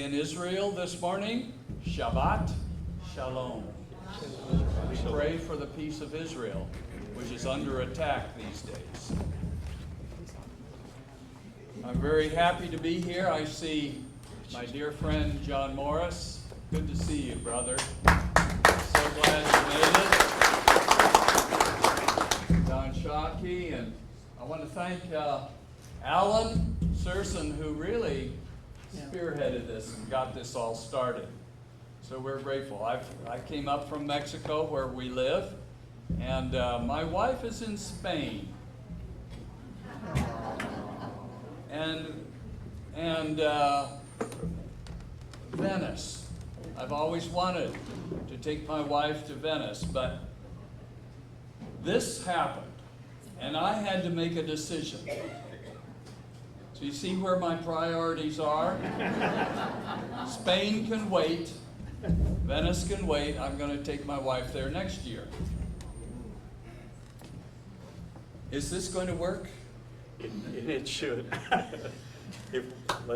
in Israel this morning, Shabbat Shalom. We pray for the peace of Israel, which is under attack these days. I'm very happy to be here. I see my dear friend John Morris. Good to see you, brother. So glad you made it. Don Shockey, and I want to thank Alan Serson, who really spearheaded this and got this all started. So we're grateful. I came up from Mexico, where we live, and my wife is in Spain. And Venice. I've always wanted to take my wife to Venice, but this happened, and I had to make a decision. So you see where my priorities are? Spain can wait. Venice can wait. I'm going to take my wife there next year. Is this going to work? It should.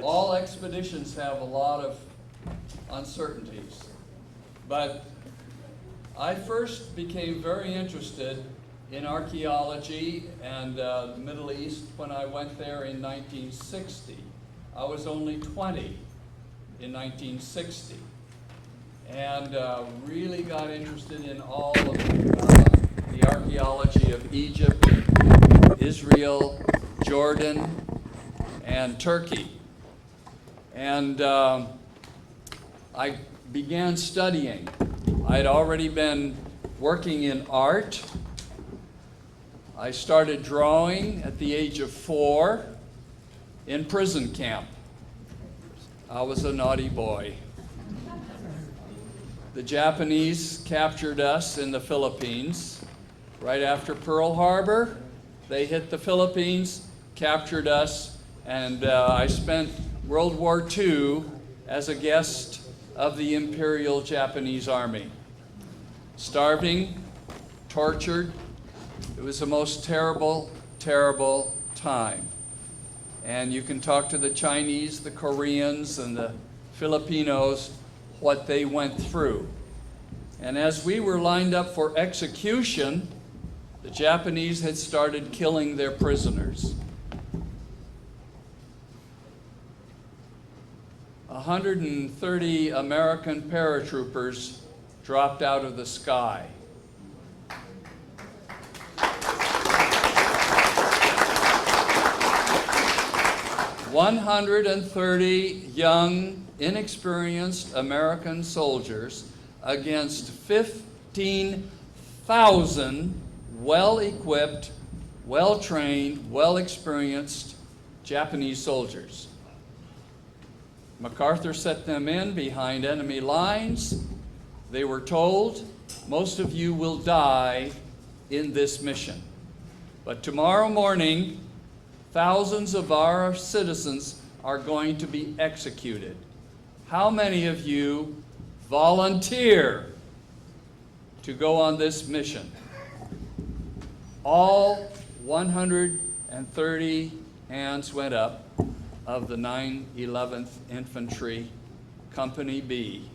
All expeditions have a lot of uncertainties. But I first became very interested in archaeology and the Middle East when I went there in 1960. I was only 20 in 1960. And really got interested in all of the archaeology of Egypt, Israel, Jordan, and Turkey. And I began studying. I'd already been working in art. I started drawing at the age of 4 in prison camp. I was a naughty boy. The Japanese captured us in the Philippines. Right after Pearl Harbor, they hit the Philippines, captured us, and I spent World War II as a guest of the Imperial Japanese Army. Starving, tortured. It was the most terrible, terrible time. And you can talk to the Chinese, the Koreans, and the Filipinos what they went through. And as we were lined up for execution, the Japanese had started killing their prisoners. 130 American paratroopers dropped out of the sky. "130 young, inexperienced American soldiers against 15,000 well-equipped, well-trained, well-experienced Japanese soldiers. MacArthur set them in behind enemy lines. They were told, most of you will die in this mission. But tomorrow morning, thousands of our citizens are going to be executed. How many of you volunteer to go on this mission?" All 130 hands went up of the 911th Infantry, Company B.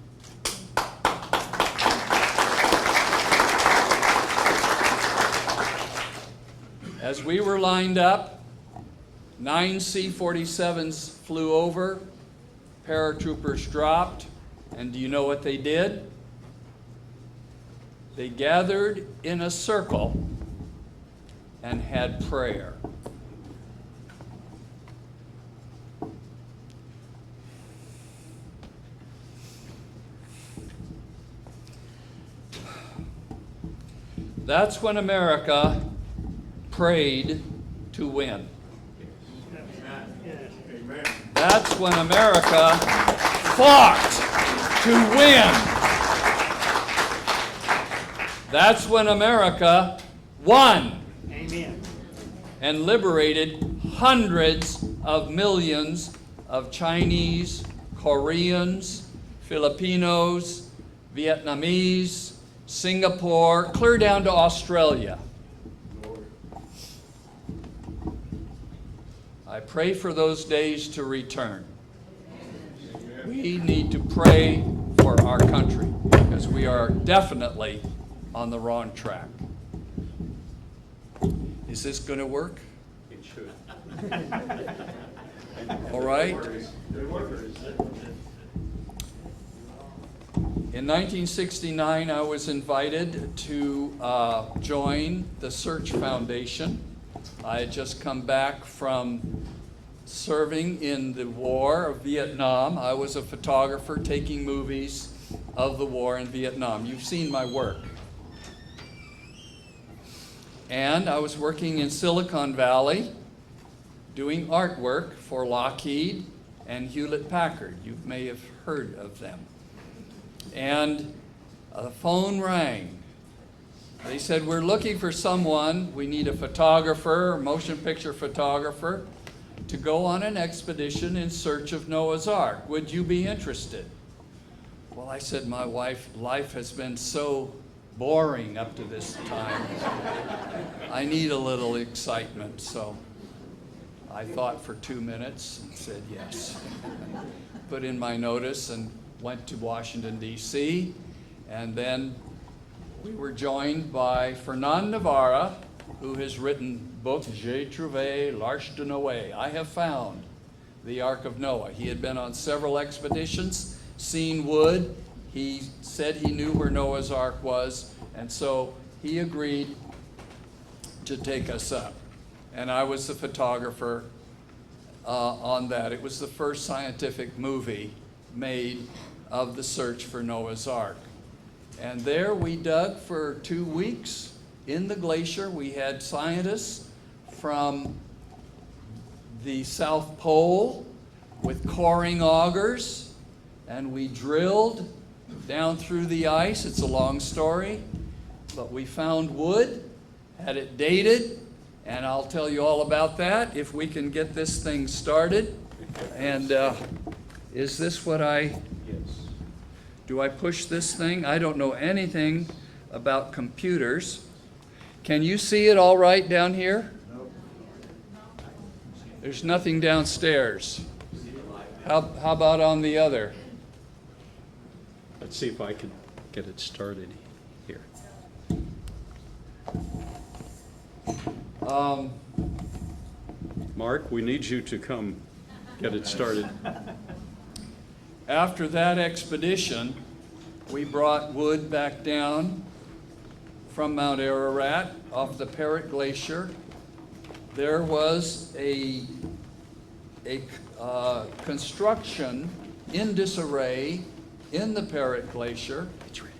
As we were lined up, 9 C-47s flew over, paratroopers dropped, and do you know what they did? They gathered in a circle and had prayer. That's when America prayed to win. That's when America fought to win. That's when America won. Amen. And liberated hundreds of millions of Chinese, Koreans, Filipinos, Vietnamese, Singapore, clear down to Australia. I pray for those days to return. we need to pray for our country because we are definitely on the wrong track. Is this going to work? It should. All right. In 1969, I was invited to join the Search Foundation. I had just come back from serving in the war of Vietnam. I was a photographer taking movies of the war in Vietnam. You've seen my work. And I was working in Silicon Valley doing artwork for Lockheed and Hewlett-Packard. You may have heard of them. And the phone rang. They said, we're looking for someone, we need a photographer, a motion picture photographer, to go on an expedition in search of Noah's Ark. Would you be interested? Well, I said, my life has been so boring up to this time. I need a little excitement, so I thought for 2 minutes and said yes. Put in my notice and went to Washington, D.C., and then we were joined by Fernand Navarra, who has written book J'ai trouvé l'Arche de Noé. I have found the Ark of Noah. He had been on several expeditions, seen wood. He said he knew where Noah's Ark was, and so he agreed to take us up. And I was the photographer on that. It was the first scientific movie made of the search for Noah's Ark. And there we dug for 2 weeks in the glacier. We had scientists from the South Pole with coring augers, and we drilled down through the ice. It's a long story, but we found wood, had it dated, and I'll tell you all about that if we can get this thing started. And is this what do I push this thing? I don't know anything about computers. Can you see it all right down here? There's nothing downstairs. How about on the other? Let's see if I can get it started here. Mark, we need you to come get it started. After that expedition, we brought wood back down from Mount Ararat off the Parrot Glacier. There was a construction in disarray in the Parrot Glacier. It's ready.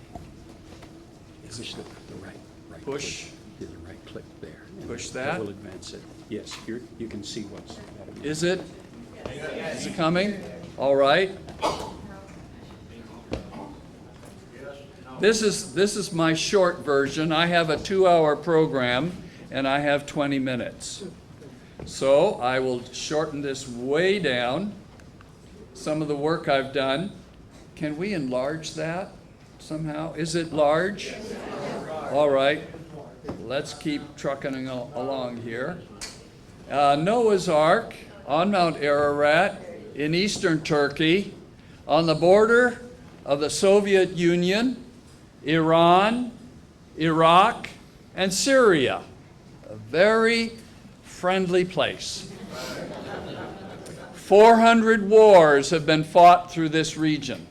Push the right Push. Click. Do the right click there. Push That that. will advance it. Yes, you can see what's. Is it? Is it coming? All right. This is my short version. I have a 2-hour program and I have 20 minutes. So I will shorten this way down. Some of the work I've done. Can we enlarge that somehow? Is it large? All right. Let's keep trucking along here. Noah's Ark on Mount Ararat in eastern Turkey, on the border of the Soviet Union, Iran, Iraq, and Syria. A very friendly place. 400 wars have been fought through this region.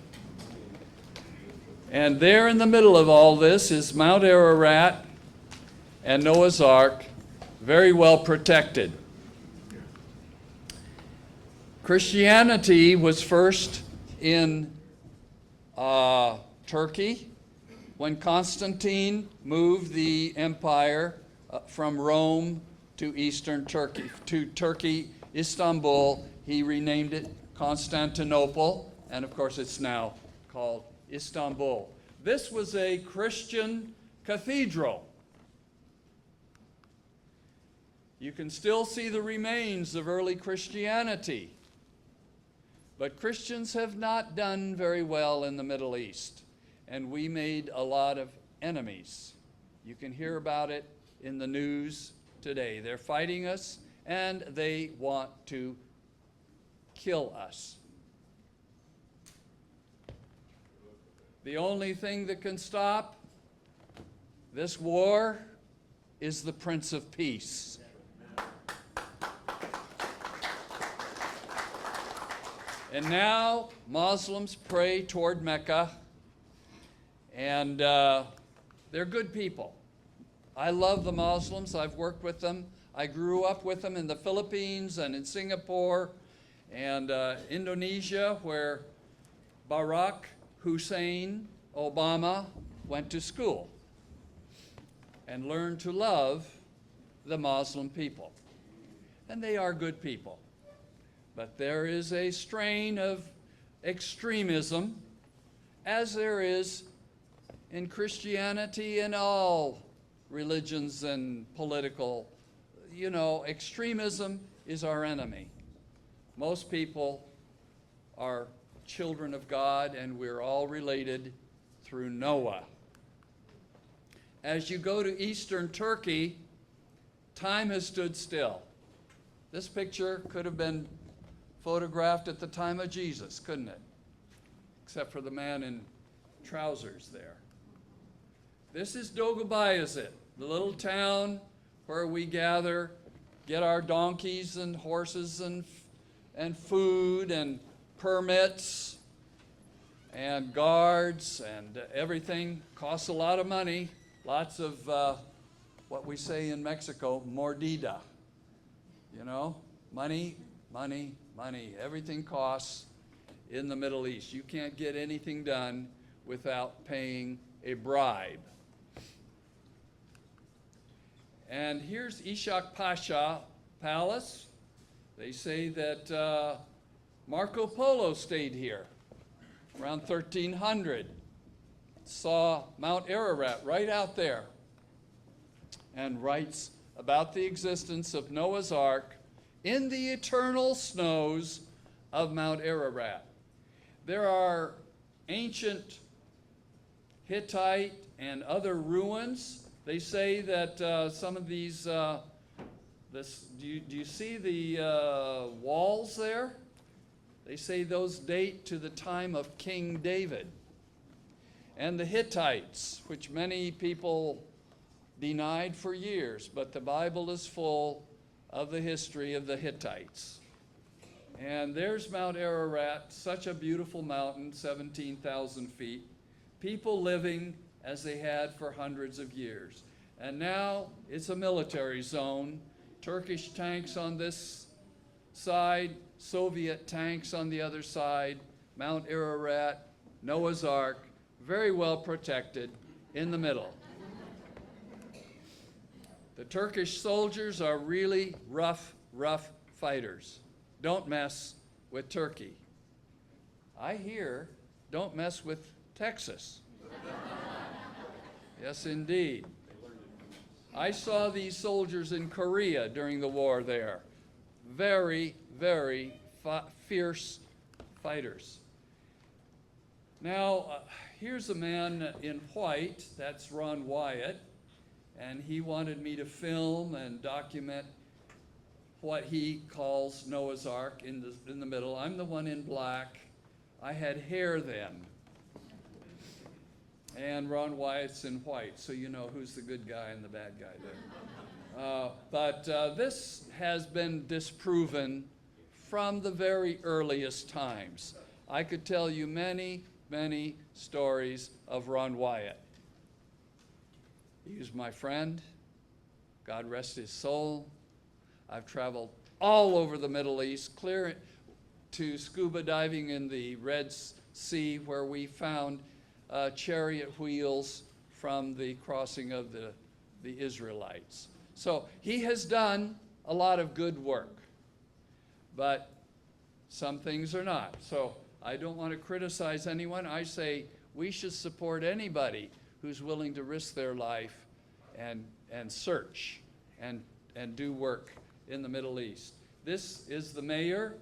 And there in the middle of all this is Mount Ararat and Noah's Ark, very well protected. Christianity was first in Turkey when Constantine moved the empire from Rome to eastern Turkey, Istanbul. He renamed it Constantinople, and of course it's now called Istanbul. This was a Christian cathedral. You can still see the remains of early Christianity. But Christians have not done very well in the Middle East, and we made a lot of enemies. You can hear about it in the news today. They're fighting us, and they want to kill us. The only thing that can stop this war is the Prince of Peace. And now Muslims pray toward Mecca, and they're good people. I love the Muslims. I've worked with them. I grew up with them in the Philippines and in Singapore and Indonesia, where Barack Hussein Obama went to school and learned to love the Muslim people. And they are good people. But there is a strain of extremism, as there is in Christianity and all religions and political. You know, extremism is our enemy. Most people are children of God, and we're all related through Noah. As you go to eastern Turkey, time has stood still. This picture could have been photographed at the time of Jesus, couldn't it? Except for the man in trousers there. This is Dogobayazit, the little town where we gather, get our donkeys and horses and food and permits and guards, and everything costs a lot of money. Lots of what we say in Mexico, mordida. You know, money, money, money. Everything costs in the Middle East. You can't get anything done without paying a bribe. And here's Ishak Pasha Palace. They say that Marco Polo stayed here around 1300. Saw Mount Ararat right out there, and writes about the existence of Noah's Ark in the eternal snows of Mount Ararat. There are ancient Hittite and other ruins. They say that some of these, do you see the walls there? They say those date to the time of King David. And the Hittites, which many people denied for years, but the Bible is full of the history of the Hittites. And there's Mount Ararat, such a beautiful mountain, 17,000 feet. People living as they had for hundreds of years. And now it's a military zone. Turkish tanks on this side, Soviet tanks on the other side, Mount Ararat, Noah's Ark, very well protected in the middle. The Turkish soldiers are really rough fighters. Don't mess with Turkey. I hear, don't mess with Texas. Yes, indeed. I saw these soldiers in Korea during the war there. Very, very fierce fighters. Now, here's a man in white. That's Ron Wyatt. And he wanted me to film and document what he calls Noah's Ark in the middle. I'm the one in black. I had hair then. And Ron Wyatt's in white, so you know who's the good guy and the bad guy there. But this has been disproven from the very earliest times. I could tell you many, many stories of Ron Wyatt. He was my friend. God rest his soul. I've traveled all over the Middle East, clear to scuba diving in the Red Sea, where we found chariot wheels from the crossing of the Israelites. So he has done a lot of good work, but some things are not. So I don't want to criticize anyone. I say we should support anybody who's willing to risk their life and search and do work in the Middle East. This is the mayor.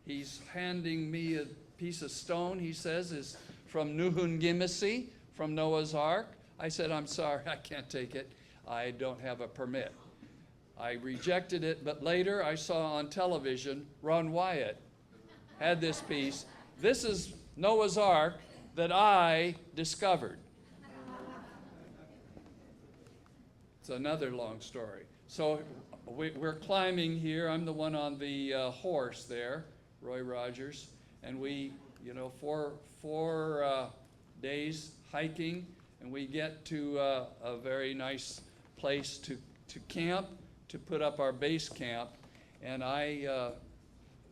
He's handing me a piece of stone, he says, is from Nuhun Gimisi, from Noah's Ark. I said, I'm sorry, I can't take it. I don't have a permit. I rejected it, but later I saw on television Ron Wyatt had this piece. This is Noah's Ark that I discovered. It's another long story. So we're climbing here. I'm the one on the horse there, Roy Rogers. And we, 4 days hiking, and we get to a very nice place to camp, to put up our base camp. And I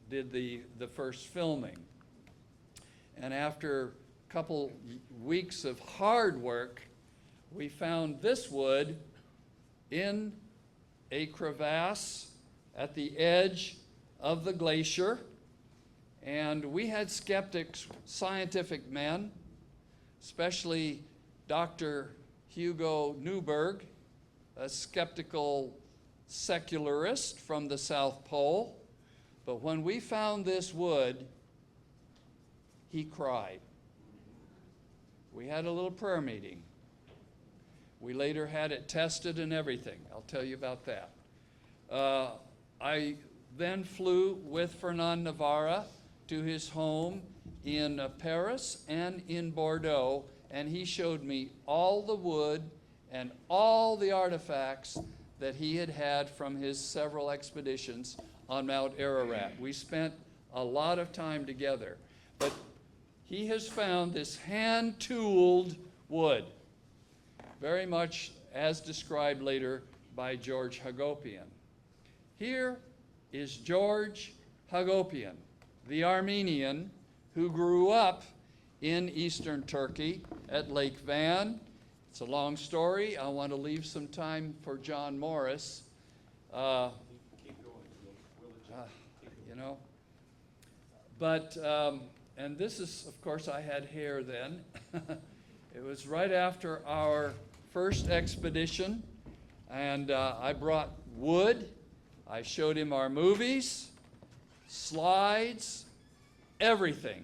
did the first filming. And after a couple weeks of hard work, we found this wood in a crevasse at the edge of the glacier. And we had skeptics, scientific men, especially Dr. Hugo Newberg, a skeptical secularist from the South Pole. But when we found this wood, he cried. We had a little prayer meeting. We later had it tested and everything. I'll tell you about that. I then flew with Fernand Navarra to his home in Paris and in Bordeaux, and he showed me all the wood and all the artifacts that he had had from his several expeditions on Mount Ararat. We spent a lot of time together. But he has found this hand-tooled wood, very much as described later by George Hagopian. Here is George Hagopian, the Armenian who grew up in eastern Turkey at Lake Van. It's a long story. I want to leave some time for John Morris. But, and this is, of course, I had hair then. It was right after our first expedition, and I brought wood. I showed him our movies, slides, everything.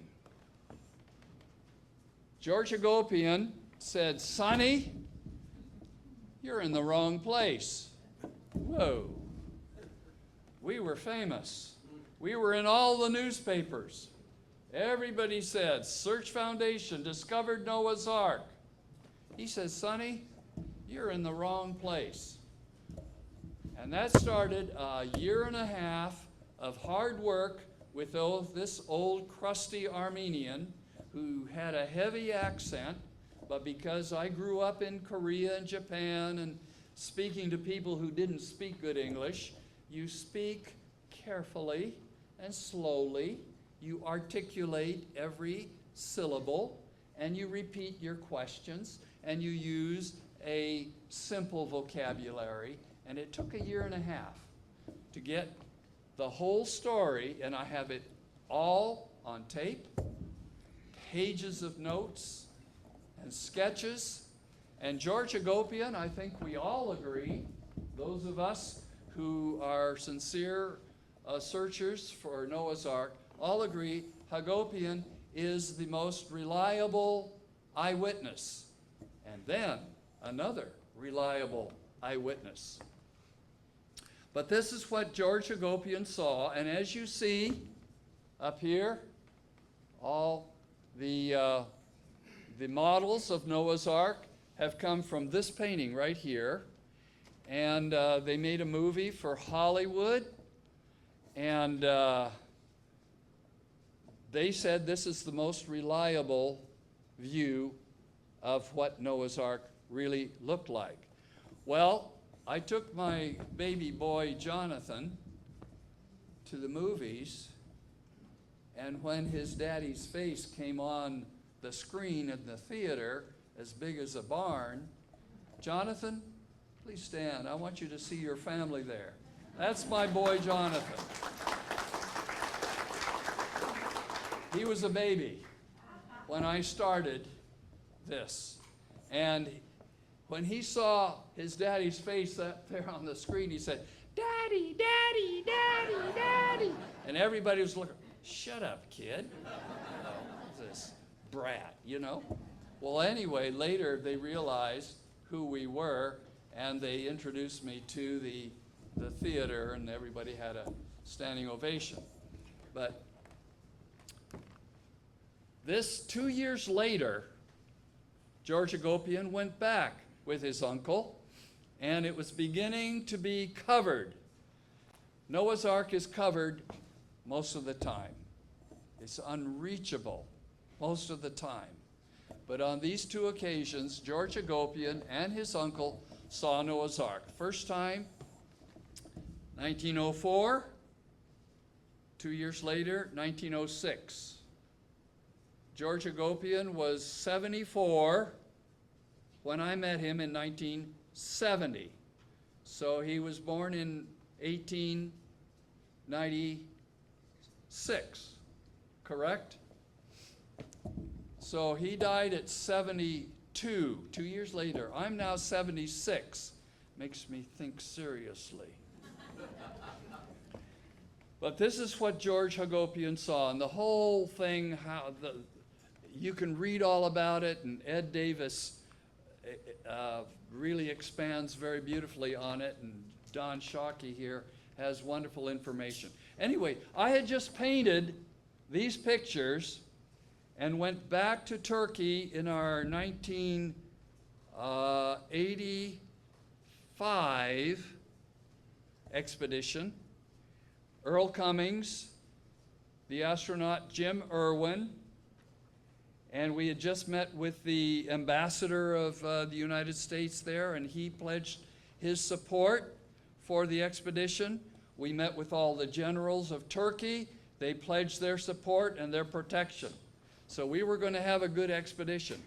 George Hagopian said, "Sonny, you're in the wrong place." Whoa. We were famous. We were in all the newspapers. Everybody said, Search Foundation discovered Noah's Ark. He says, "Sonny, you're in the wrong place." And that started a year and a half of hard work with this old crusty Armenian who had a heavy accent, but because I grew up in Korea and Japan and speaking to people who didn't speak good English, you speak carefully and slowly, you articulate every syllable, and you repeat your questions, and you use a simple vocabulary. And it took a year and a half to get the whole story, and I have it all on tape, pages of notes and sketches. And George Hagopian, I think we all agree, those of us who are sincere searchers for Noah's Ark, all agree Hagopian is the most reliable eyewitness. And then another reliable eyewitness. But this is what George Hagopian saw, and as you see up here, all the models of Noah's Ark have come from this painting right here, and they made a movie for Hollywood, and they said this is the most reliable view of what Noah's Ark really looked like. Well, I took my baby boy Jonathan to the movies, and when his daddy's face came on the screen in the theater, as big as a barn, "Jonathan, please stand. I want you to see your family there." That's my boy Jonathan. He was a baby when I started this. And when he saw his daddy's face up there on the screen, he said, "Daddy, Daddy, Daddy, Daddy." And everybody was looking, "Shut up, kid. This brat, Well, anyway, later they realized who we were, and they introduced me to the theater, and everybody had a standing ovation. But This 2 years later, George Hagopian went back with his uncle, and it was beginning to be covered. Noah's Ark is covered most of the time. It's unreachable most of the time. But on these two occasions, George Hagopian and his uncle saw Noah's Ark. First time, 1904. 2 years later, 1906. George Hagopian was 74 when I met him in 1970. So he was born in 1896, correct? So he died at 72, 2 years later. I'm now 76. Makes me think seriously. But this is what George Hagopian saw, and the whole thing, you can read all about it, and Ed Davis really expands very beautifully on it, and Don Shockey here has wonderful information. Anyway, I had just painted these pictures and went back to Turkey in our 1985 expedition. Earl Cummings, the astronaut Jim Irwin, and we had just met with the ambassador of the United States there, and he pledged his support for the expedition. We met with all the generals of Turkey. They pledged their support and their protection. So we were going to have a good expedition.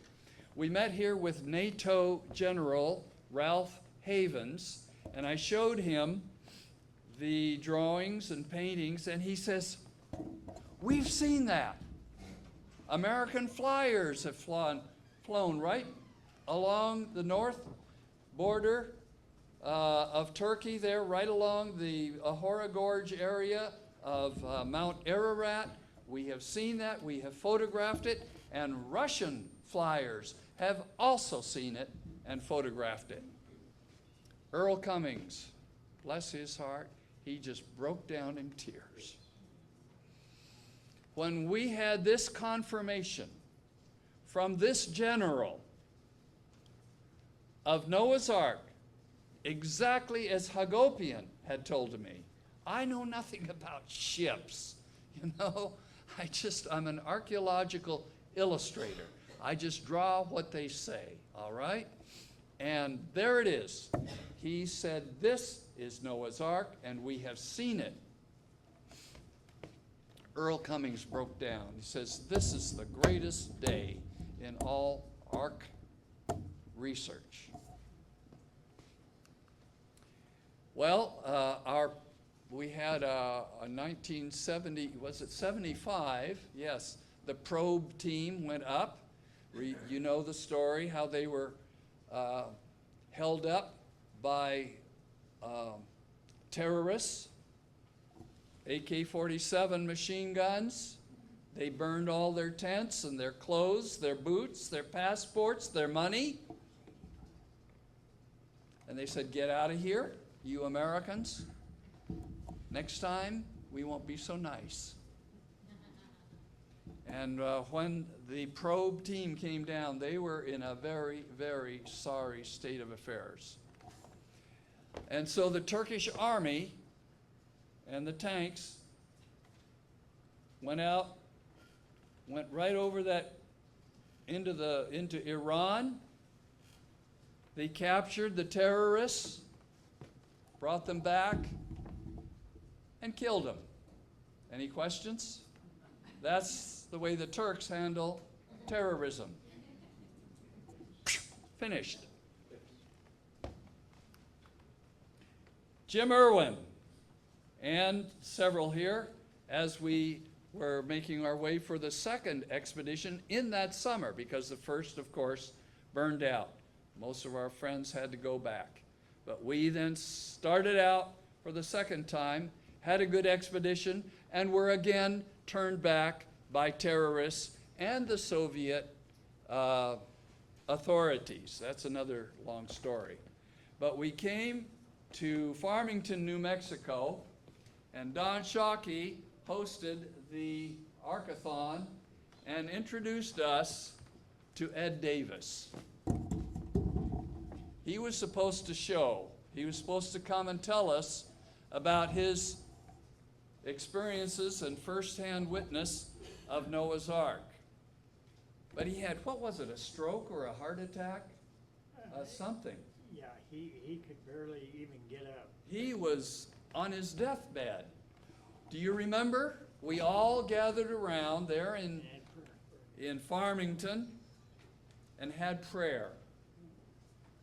We met here with NATO General Ralph Havens, and I showed him the drawings and paintings, and he says, "We've seen that. American flyers have flown right along the north border of Turkey there, right along the Ahura Gorge area of Mount Ararat. We have seen that, we have photographed it, and Russian flyers have also seen it and photographed it." Earl Cummings, bless his heart, he just broke down in tears. When we had this confirmation from this general of Noah's Ark, exactly as Hagopian had told me, I know nothing about ships, you know. I'm an archaeological illustrator. I just draw what they say, all right? And there it is. He said, "This is Noah's Ark, and we have seen it." Earl Cummings broke down. He says, "This is the greatest day in all Ark research." Well, we had a 1970, was it 75? Yes, the probe team went up. You know the story, how they were held up by terrorists, AK-47 machine guns. They burned all their tents and their clothes, their boots, their passports, their money. And they said, "Get out of here, you Americans. Next time, we won't be so nice." And when the probe team came down, they were in a very, very sorry state of affairs. And so the Turkish army and the tanks went out, went right over that into Iran. They captured the terrorists, brought them back, and killed them. Any questions? That's the way the Turks handle terrorism. Finished. Jim Irwin and several here, as we were making our way for the second expedition in that summer, because the first, of course, burned out. Most of our friends had to go back. But we then started out for the second time, had a good expedition, and were again turned back by terrorists and the Soviet authorities. That's another long story. But we came to Farmington, New Mexico, and Don Shockey hosted the ARK A THON, and introduced us to Ed Davis. He was supposed to come and tell us about his experiences and firsthand witness of Noah's Ark. But he had, what was it, a stroke or a heart attack? Something. Yeah, he could barely even get up. He was on his deathbed. Do you remember? We all gathered around there in Farmington and had prayer.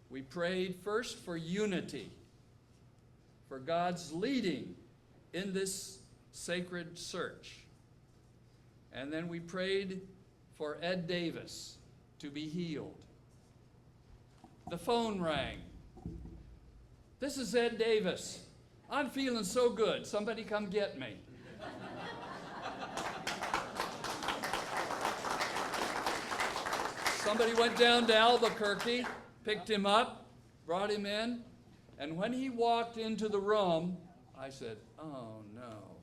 We prayed first for unity, for God's leading in this sacred search. And then we prayed for Ed Davis to be healed. The phone rang. This is Ed Davis. I'm feeling so good. Somebody come get me. Somebody went down to Albuquerque, picked him up, brought him in, and when he walked into the room, I said, oh no.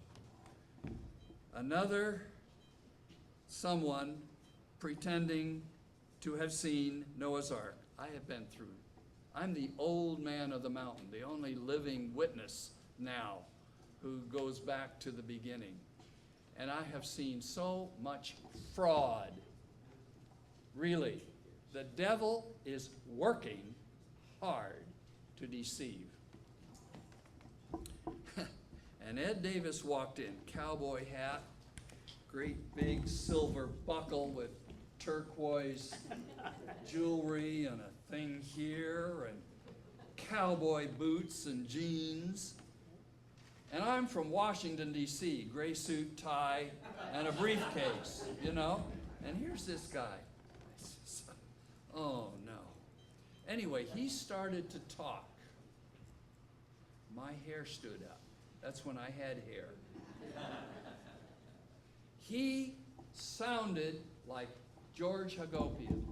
Another someone pretending to have seen Noah's Ark. I have been through. I'm the old man of the mountain, the only living witness now who goes back to the beginning. And I have seen so much fraud. Really, the devil is working hard to deceive. And Ed Davis walked in, cowboy hat, great big silver buckle with turquoise jewelry and a thing here, and cowboy boots and jeans. And I'm from Washington, D.C., gray suit, tie, and a briefcase, you know. And here's this guy. Oh, no. Anyway, he started to talk. My hair stood up. That's when I had hair. He sounded like George Hagopian.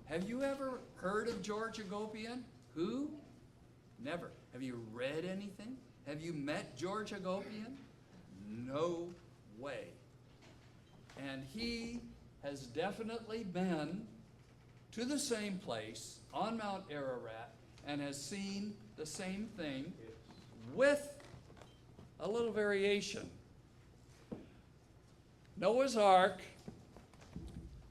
Have you ever heard of George Hagopian? Who? Never. Have you read anything? Have you met George Hagopian? No way. And he has definitely been to the same place on Mount Ararat and has seen the same thing with a little variation. Noah's Ark,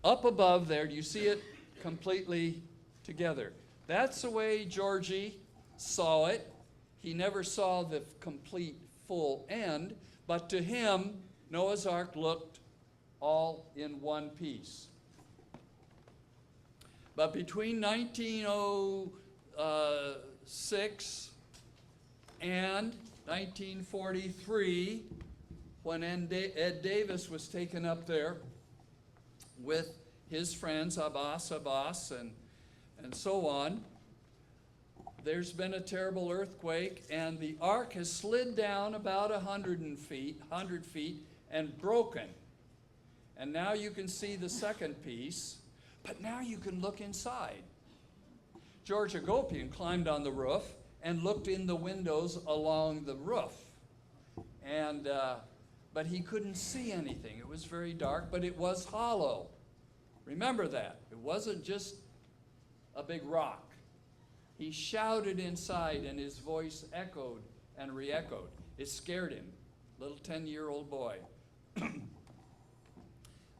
up above there, do you see it completely together? That's the way Georgie saw it. He never saw the complete full end, but to him, Noah's Ark looked all in one piece. But between 1906 and 1943, when Ed Davis was taken up there with his friends, Abbas, and so on, there's been a terrible earthquake, and the ark has slid down about 100 feet and broken. And now you can see the second piece, but now you can look inside. George Hagopian climbed on the roof and looked in the windows along the roof. And but he couldn't see anything. It was very dark, but it was hollow. Remember that. It wasn't just a big rock. He shouted inside, and his voice echoed and re-echoed. It scared him, little 10-year-old boy.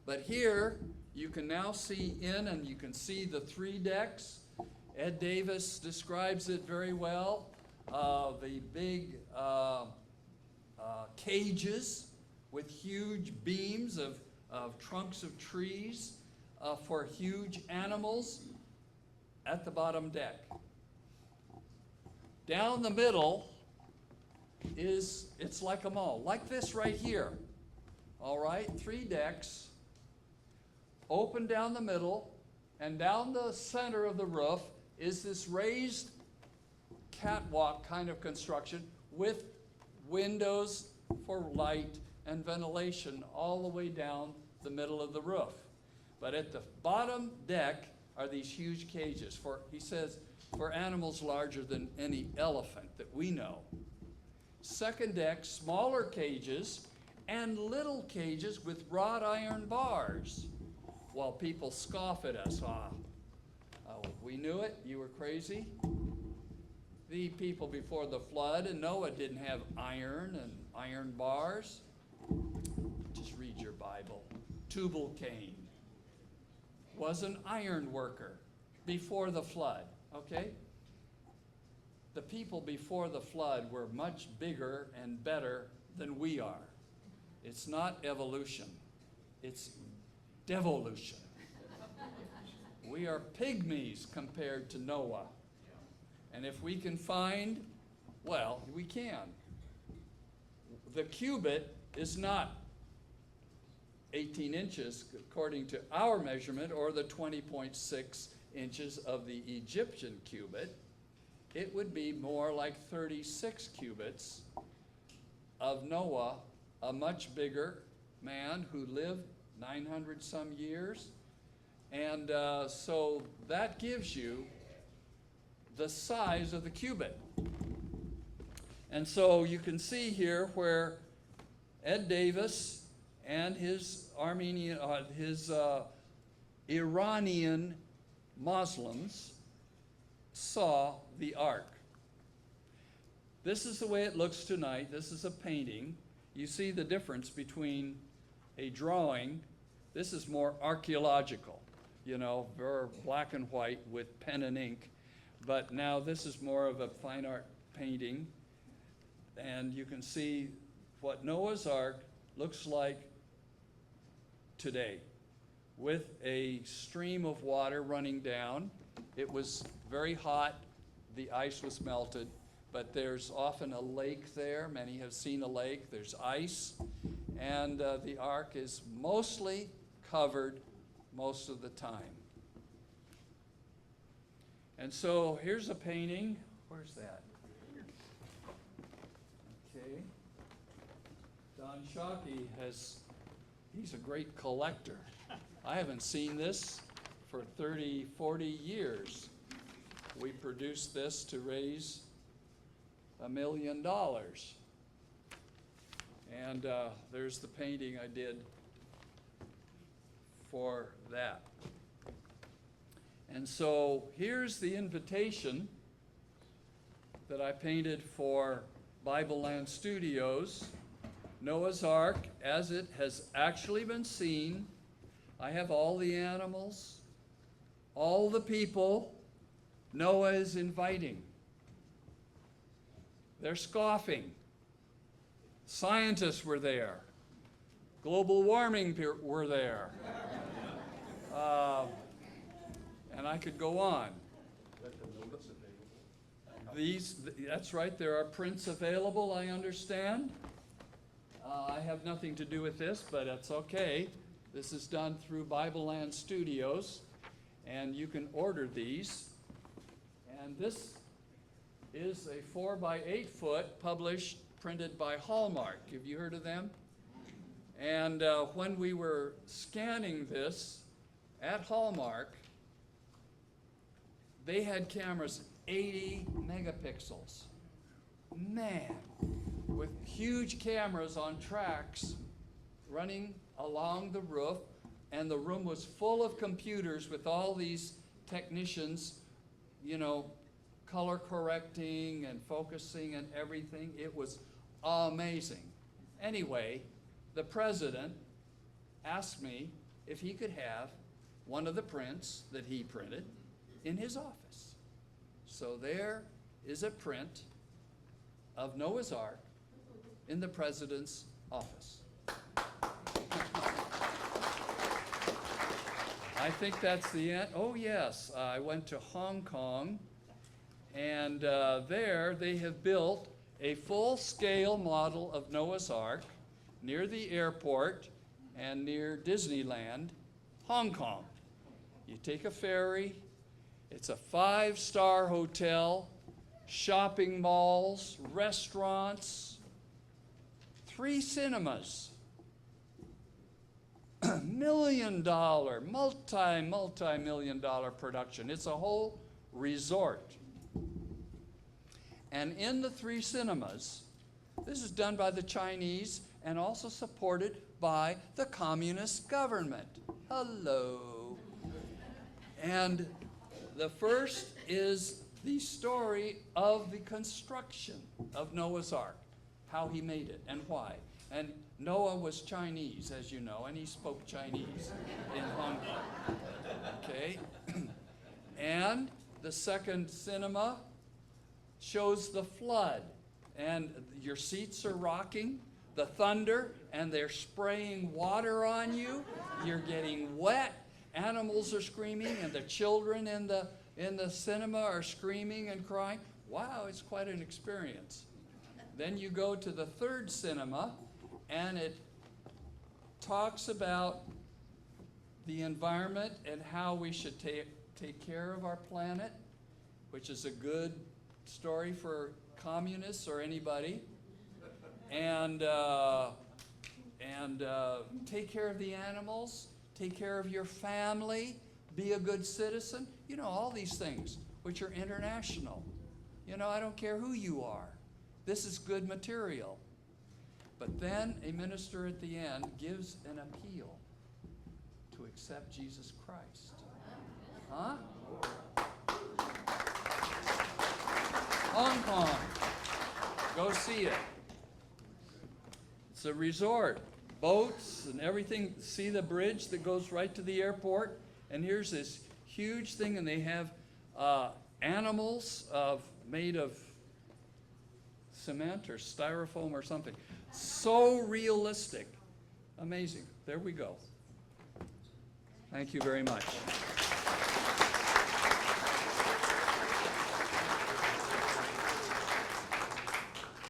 But here, you can now see in, and you can see the 3 decks. Ed Davis describes it very well. The big cages with huge beams of trunks of trees for huge animals at the bottom deck. Down the middle it's like a mall, like this right here. All right, 3 decks, open down the middle, and down the center of the roof is this raised catwalk kind of construction with windows for light and ventilation all the way down the middle of the roof. But at the bottom deck are these huge cages for, he says, for animals larger than any elephant that we know. Second deck, smaller cages, and little cages with wrought iron bars, while people scoff at us. We knew it, you were crazy. The people before the flood and Noah didn't have iron and iron bars. Just read your Bible. Tubal-Cain was an iron worker before the flood, okay? The people before the flood were much bigger and better than we are. It's not evolution, it's devolution. We are pygmies compared to Noah. And if we can find, well, we can. The cubit is not 18 inches according to our measurement, or the 20.6 inches of the Egyptian cubit. It would be more like 36 cubits of Noah, a much bigger man who lived 900 some years. And so that gives you the size of the cubit. And so you can see here where Ed Davis and his Iranian Muslims saw the ark. This is the way it looks tonight. This is a painting. You see the difference between a drawing. This is more archaeological, very black and white with pen and ink. But now this is more of a fine art painting. And you can see what Noah's Ark looks like today, with a stream of water running down. It was very hot, the ice was melted, but there's often a lake there. Many have seen a lake. There's ice, and the ark is mostly covered most of the time. And so here's a painting. Where's that? Okay. Don Shockey he's a great collector. I haven't seen this for 30, 40 years. We produced this to raise $1 million. And there's the painting I did for that. And so here's the invitation that I painted for Bible Land Studios. Noah's Ark, as it has actually been seen. I have all the animals, all the people Noah is inviting. They're scoffing. Scientists were there. Global warming were there. And I could go on. That's right, there are prints available, I understand. I have nothing to do with this, but it's okay. This is done through Bible Land Studios, and you can order these. And this is a 4 by 8 foot published, printed by Hallmark. Have you heard of them? And when we were scanning this at Hallmark, they had cameras 80 megapixels. Man, with huge cameras on tracks running along the roof, and the room was full of computers with all these technicians, color correcting and focusing and everything. It was amazing. Anyway, the president asked me if he could have one of the prints that he printed in his office. So there is a print of Noah's Ark in the president's office. I think that's the end. Oh yes, I went to Hong Kong, and there they have built a full-scale model of Noah's Ark near the airport and near Disneyland, Hong Kong. You take a ferry. It's a 5-star hotel, shopping malls, restaurants, 3 cinemas. multi-million dollar production. It's a whole resort. And in the 3 cinemas, this is done by the Chinese. and also supported by the communist government. Hello. And the first is the story of the construction of Noah's Ark, how he made it and why. And Noah was Chinese, as you know, and he spoke Chinese in Hong Kong. Okay? And the second cinema shows the flood. And your seats are rocking, the thunder, and they're spraying water on you. You're getting wet. Animals are screaming, and the children in the cinema are screaming and crying. Wow, it's quite an experience. Then you go to the third cinema, and it talks about the environment and how we should take care of our planet, which is a good story for communists or anybody, and take care of the animals, take care of your family, be a good citizen. You know, all these things, which are international. You know, I don't care who you are. This is good material. But then a minister at the end gives an appeal to accept Jesus Christ. Huh? Hong Kong. Go see it. It's a resort. Boats and everything. See the bridge that goes right to the airport? And here's this huge thing, and they have animals made of cement or styrofoam or something. So realistic. Amazing. There we go. Thank you very much.